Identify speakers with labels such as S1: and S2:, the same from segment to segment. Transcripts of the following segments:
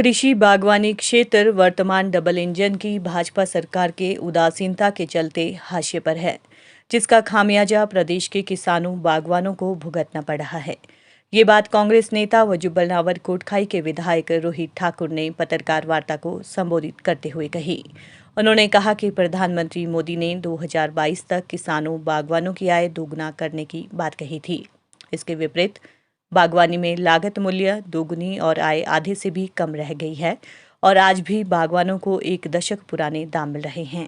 S1: कृषि बागवानी क्षेत्र वर्तमान डबल इंजन की भाजपा सरकार के उदासीनता के चलते हाशिए पर है, जिसका खामियाजा प्रदेश के किसानों बागवानों को भुगतना पड़ रहा है। ये बात कांग्रेस नेता व जुब्बलनावर कोटखाई के विधायक रोहित ठाकुर ने पत्रकार वार्ता को संबोधित करते हुए कही। उन्होंने कहा कि प्रधानमंत्री मोदी ने 2022 तक किसानों बागवानों की आय दोगुना करने की बात कही थी। इसके विपरीत बागवानी में लागत मूल्य दोगुनी और आय आधे से भी कम रह गई है और आज भी बागवानों को एक दशक पुराने दाम मिल रहे हैं।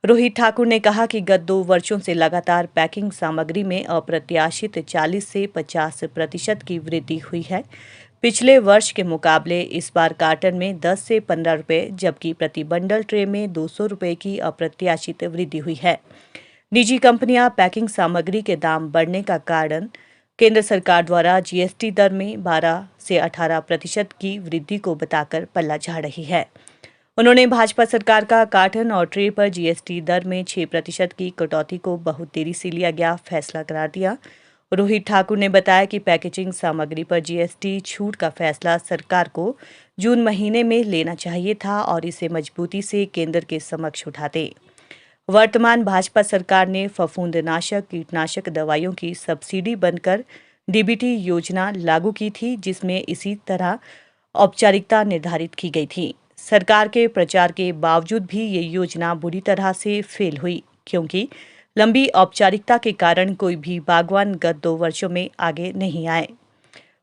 S1: रोहित ठाकुर ने कहा कि गत 2 वर्षों से लगातार पैकिंग सामग्री में अप्रत्याशित 40 से 50% की वृद्धि हुई है। पिछले वर्ष के मुकाबले इस बार कार्टन में 10 से 15 रुपये जबकि प्रति बंडल ट्रे में 200 रुपये की अप्रत्याशित वृद्धि हुई है। निजी कंपनियां पैकिंग सामग्री के दाम बढ़ने का कारण केंद्र सरकार द्वारा जीएसटी दर में 12 से 18% की वृद्धि को बताकर पल्ला झाड़ रही है। उन्होंने भाजपा सरकार का कार्टन और ट्रे पर जीएसटी दर में 6% की कटौती को बहुत देरी से लिया गया फैसला करार दिया। रोहित ठाकुर ने बताया कि पैकेजिंग सामग्री पर जीएसटी छूट का फैसला सरकार को जून महीने में लेना चाहिए था और इसे मजबूती से केंद्र के समक्ष उठाते। वर्तमान भाजपा सरकार ने फफूंदनाशक कीटनाशक दवाइयों की सब्सिडी बनकर डीबीटी योजना लागू की थी, जिसमें इसी तरह औपचारिकता निर्धारित की गई थी। सरकार के प्रचार के बावजूद भी ये योजना बुरी तरह से फेल हुई, क्योंकि लंबी औपचारिकता के कारण कोई भी बागवान गत 2 वर्षों में आगे नहीं आए।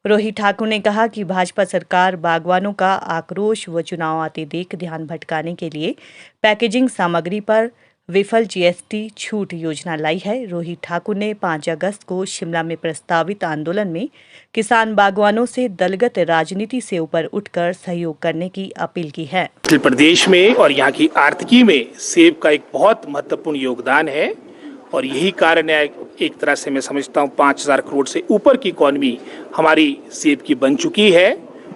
S1: रोहित ठाकुर ने कहा कि भाजपा सरकार बागवानों का आक्रोश व चुनाव आते देख ध्यान भटकाने के लिए पैकेजिंग सामग्री पर विफल जीएसटी छूट योजना लाई है। रोहित ठाकुर ने 5 अगस्त को शिमला में प्रस्तावित आंदोलन में किसान बागवानों से दलगत राजनीति से ऊपर उठकर सहयोग करने की अपील की है।
S2: प्रदेश में और यहाँ की आर्थिकी में सेब का एक बहुत महत्वपूर्ण योगदान है और यही कारण है एक तरह से मैं समझता हूँ 5000 करोड़ से ऊपर की इकॉनमी हमारी सेब की बन चुकी है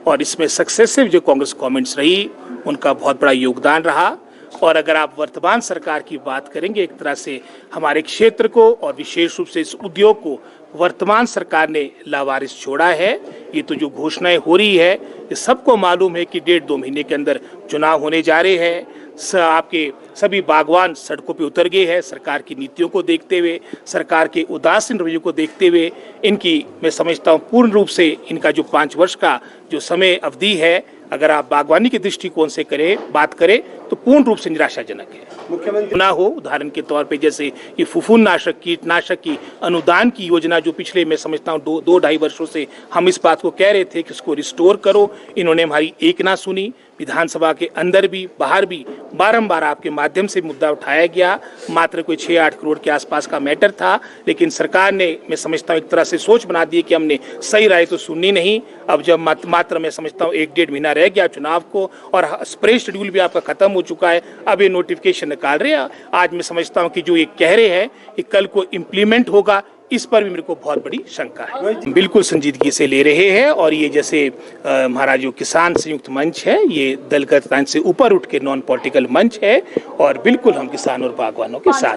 S2: और इसमें सक्सेसिव जो कांग्रेस गवर्नमेंट्स रही उनका बहुत बड़ा योगदान रहा। और अगर आप वर्तमान सरकार की बात करेंगे एक तरह से हमारे क्षेत्र को और विशेष रूप से इस उद्योग को वर्तमान सरकार ने लावारिस छोड़ा है। ये तो जो घोषणाएं हो रही है ये सबको मालूम है कि 1.5-2 महीने के अंदर चुनाव होने जा रहे हैं। आपके सभी बागवान सड़कों पे उतर गए हैं सरकार की नीतियों को देखते हुए, सरकार के उदासीन रवैये को देखते हुए। इनकी मैं समझता हूँ पूर्ण रूप से इनका जो 5 वर्ष का जो समय अवधि है अगर आप बागवानी के दृष्टिकोण से बात करें तो पूर्ण रूप से निराशाजनक है। मुख्यमंत्री ना हो उदाहरण के तौर पे जैसे ये फफूंदनाशक कीटनाशक की अनुदान की योजना जो पिछले मैं समझता हूँ 2-2.5 वर्षों से हम इस बात को कह रहे थे कि उसको रिस्टोर करो, इन्होंने हमारी एक ना सुनी। विधानसभा के अंदर भी बाहर भी बारंबार आपके माध्यम से मुद्दा उठाया गया। मात्र कोई 6-8 करोड़ के आसपास का मैटर था, लेकिन सरकार ने मैं समझता हूँ एक तरह से सोच बना दी कि हमने सही राय तो सुननी नहीं। अब जब मात्र मैं समझता हूँ 1-1.5 महीना रह गया चुनाव को और स्प्रे शेड्यूल भी आपका खत्म हो चुका है, अब ये नोटिफिकेशन निकाल रहे हैं। आज मैं समझता हूँ कि जो ये कह रहे हैं कि कल को इम्प्लीमेंट होगा, इस पर भी मेरे को बहुत बड़ी शंका है। बिल्कुल संजीदगी से ले रहे हैं और ये जैसे हमारा जो किसान संयुक्त मंच है ये दलगत से ऊपर उठ के नॉन पॉलिटिकल मंच है और बिल्कुल हम किसान और बागवानों के साथ